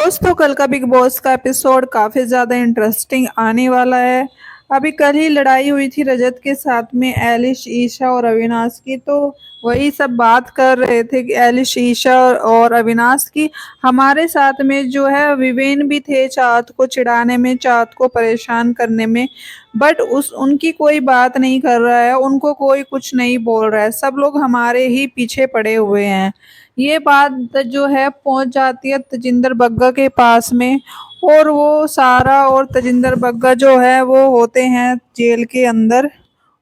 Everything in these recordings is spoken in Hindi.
दोस्तों कल का बिग बॉस का एपिसोड काफी ज्यादा इंटरेस्टिंग आने वाला है। अभी कल ही लड़ाई हुई थी रजत के साथ में एलिश, ईशा और अविनाश की। तो वही सब बात कर रहे थे कि एलिश, ईशा और अविनाश की। हमारे साथ में जो है विवेन भी थे, चाहत को चिढ़ाने में, चाहत को परेशान करने में। बट उस उनकी कोई बात नहीं कर रहा है, उनको कोई कुछ नहीं बोल रहा है, सब लोग हमारे ही पीछे पड़े हुए हैं। ये बात जो है पहुंच जाती है तजिंदर बग्गा के पास में। और वो सारा और तजिंदर बग्गा जो है वो होते हैं जेल के अंदर।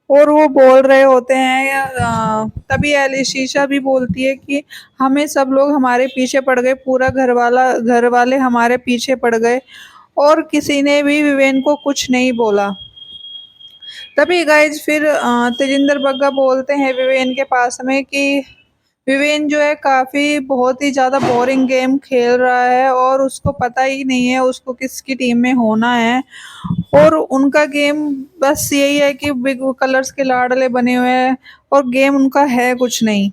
और वो बोल रहे होते हैं तभी एली शीशा भी बोलती है कि हमें सब लोग हमारे पीछे पड़ गए, पूरा घर वाले हमारे पीछे पड़ गए। और किसी ने भी विवेन को कुछ नहीं बोला। तभी गाइज फिर तेजिंदर बग्गा बोलते हैं विवेन के पास में कि विवेन जो है काफी बहुत ही ज्यादा बोरिंग गेम खेल रहा है और उसको पता ही नहीं है उसको किसकी टीम में होना है। और उनका गेम बस यही है कि बिग कलर्स के लाडले बने हुए हैं और गेम उनका है कुछ नहीं।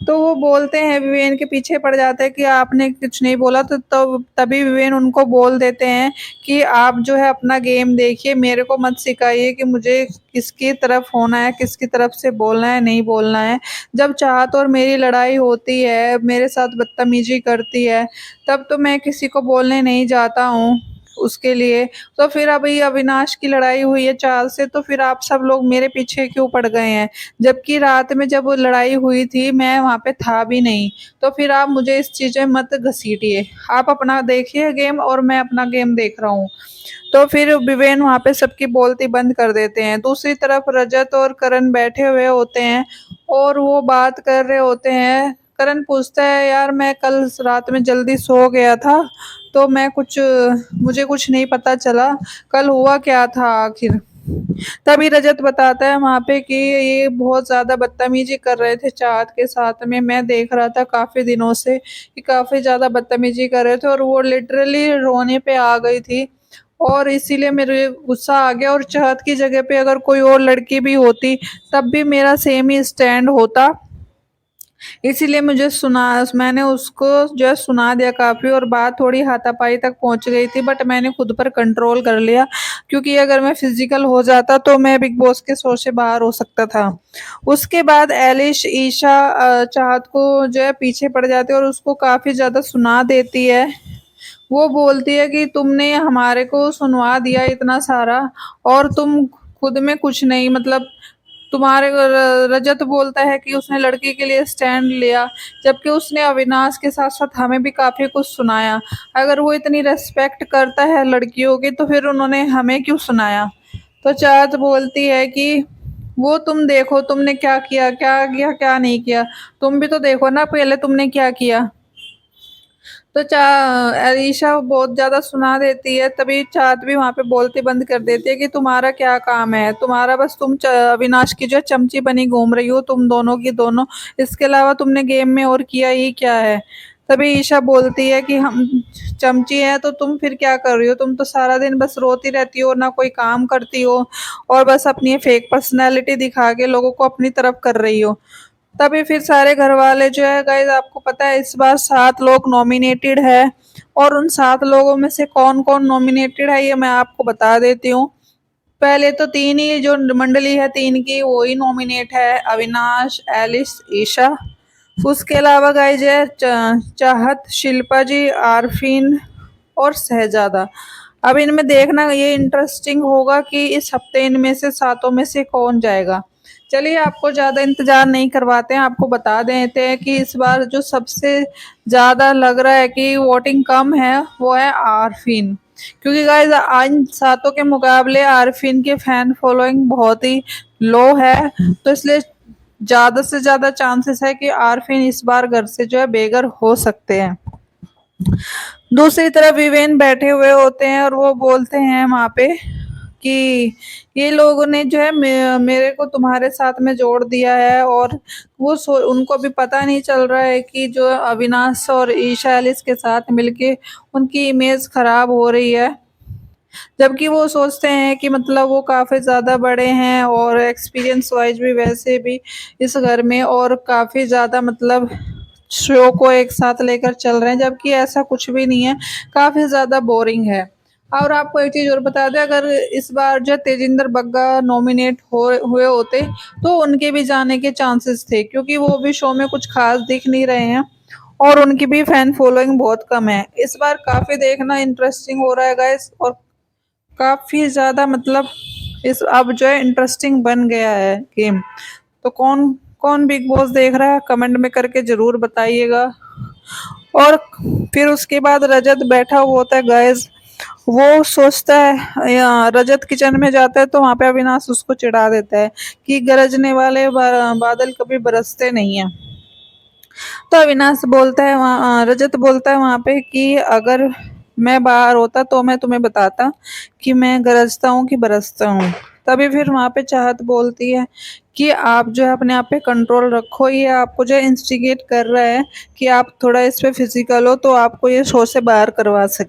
तो वो बोलते हैं विवेन के पीछे पड़ जाते हैं कि आपने कुछ नहीं बोला। तो तभी विवेन उनको बोल देते हैं कि आप जो है अपना गेम देखिए, मेरे को मत सिखाइए कि मुझे किसकी तरफ होना है, किसकी तरफ से बोलना है, नहीं बोलना है। जब चाहत और मेरी लड़ाई होती है, मेरे साथ बदतमीजी करती है, तब तो मैं किसी को बोलने नहीं जाता हूँ उसके लिए। तो फिर अभी अविनाश की लड़ाई हुई है चाल से, तो फिर आप सब लोग मेरे पीछे क्यों पड़ गए हैं? जबकि रात में जब वो लड़ाई हुई थी मैं वहाँ पे था भी नहीं। तो फिर आप मुझे इस चीज़ में मत घसीटिए, आप अपना देखिए गेम और मैं अपना गेम देख रहा हूँ। तो फिर विवेन वहाँ पे सबकी बोलती बंद कर देते हैं। दूसरी तरफ रजत और करण बैठे हुए होते हैं और वो बात कर रहे होते हैं। करण पूछता है, यार मैं कल रात में जल्दी सो गया था तो मुझे कुछ नहीं पता चला, कल हुआ क्या था आखिर। तभी रजत बताता है वहां पे कि ये बहुत ज्यादा बदतमीजी कर रहे थे चाहत के साथ में, मैं देख रहा था काफी दिनों से कि काफी ज्यादा बदतमीजी कर रहे थे और वो लिटरली रोने पे आ गई थी। और इसीलिए मेरे गुस्सा आ गया और चाहत की जगह पे अगर कोई और लड़की भी होती तब भी मेरा सेम ही स्टैंड होता। इसीलिए मैंने उसको जो है सुना दिया काफ़ी और बात थोड़ी हाथापाई तक पहुंच गई थी, बट मैंने खुद पर कंट्रोल कर लिया। क्योंकि अगर मैं फिजिकल हो जाता तो मैं बिग बॉस के शो से बाहर हो सकता था। उसके बाद एलिश, ईशा चाहत को जो है पीछे पड़ जाती है और उसको काफ़ी ज़्यादा सुना देती है। वो बोलती है कि तुमने हमारे को सुनवा दिया इतना सारा और तुम खुद में कुछ नहीं, मतलब रजत बोलता है कि उसने लड़की के लिए स्टैंड लिया, जबकि उसने अविनाश के साथ साथ हमें भी काफी कुछ सुनाया। अगर वो इतनी रेस्पेक्ट करता है लड़कियों की तो फिर उन्होंने हमें क्यों सुनाया? तो चाहत बोलती है कि वो तुम देखो तुमने क्या नहीं किया, तुम भी तो देखो ना पहले तुमने क्या किया। तो चा अलीशा बहुत ज्यादा सुना देती है। तभी चाहत भी वहां पे बोलती बंद कर देती है कि तुम्हारा क्या काम है, तुम्हारा बस अविनाश की जो है चमची बनी घूम रही हो तुम दोनों की दोनों, इसके अलावा तुमने गेम में और किया ही क्या है? तभी ईशा बोलती है कि हम चमची है तो तुम फिर क्या कर रही हो, तुम तो सारा दिन बस रोती रहती हो, ना कोई काम करती हो और बस अपनी फेक पर्सनैलिटी दिखा के लोगों को अपनी तरफ कर रही हो। तभी फिर सारे घर वाले जो है गाइस, आपको पता है इस बार 7 लोग नॉमिनेटेड है। और उन 7 लोगों में से कौन कौन नॉमिनेटेड है ये मैं आपको बता देती हूँ। पहले तो तीन ही जो मंडली है, तीन की वो ही नॉमिनेट है, अविनाश, एलिस, ईशा। उसके अलावा गाइस है चाहत, शिल्पा जी, आरफीन और शहजादा। अब इनमें देखना ये इंटरेस्टिंग होगा कि इस हफ्ते इनमें से 7 में से कौन जाएगा। चलिए आपको ज़्यादा इंतजार नहीं करवाते हैं, आपको बता देते हैं कि इस बार जो सबसे ज़्यादा लग रहा है कि वोटिंग कम है वो है आरफीन। क्योंकि गाइज इन 7 के मुकाबले आरफीन की फैन फॉलोइंग बहुत ही लो है। तो इसलिए ज़्यादा से ज़्यादा चांसेस है कि आरफीन इस बार घर से जो है बेघर हो सकते हैं। दूसरी तरफ विवेन बैठे हुए होते हैं और वो बोलते हैं वहां पे कि ये लोगों ने जो है मेरे को तुम्हारे साथ में जोड़ दिया है। और उनको भी पता नहीं चल रहा है कि जो अविनाश और ईशा एलिस के साथ मिलके उनकी इमेज खराब हो रही है। जबकि वो सोचते हैं कि मतलब वो काफ़ी ज़्यादा बड़े हैं और एक्सपीरियंस वाइज भी वैसे भी इस घर में और काफ़ी ज़्यादा मतलब शो को एक साथ लेकर चल रहे हैं, जबकि ऐसा कुछ भी नहीं है, काफी ज्यादा बोरिंग है। और आपको एक चीज और बता दें, अगर इस बार जो तेजिंदर बग्गा नॉमिनेट हो हुए होते तो उनके भी जाने के चांसेस थे, क्योंकि वो भी शो में कुछ खास दिख नहीं रहे हैं और उनकी भी फैन फॉलोइंग बहुत कम है। इस बार काफी देखना इंटरेस्टिंग हो रहा है गाइस, और काफी ज्यादा मतलब इस अब जो है इंटरेस्टिंग बन गया है गेम। तो कौन कौन बिग बॉस देख रहा है, कमेंट में करके जरूर बताइएगा। और फिर उसके बाद रजत बैठा हुआ होता है गाइस, वो सोचता है रजत किचन में जाता है तो वहां पे अविनाश उसको चिढ़ा देता है कि गरजने वाले बादल कभी बरसते नहीं है। तो अविनाश बोलता है वहाँ, रजत बोलता है वहां पे कि अगर मैं बाहर होता तो मैं तुम्हें बताता कि मैं गरजता हूँ कि बरसता हूँ। तभी फिर वहां पे चाहत बोलती है कि आप जो है अपने आप पे कंट्रोल रखो, ये आपको जो इंस्टिगेट कर रहा है कि आप थोड़ा इस पे फिजिकल हो तो आपको ये शो से बाहर करवा सके।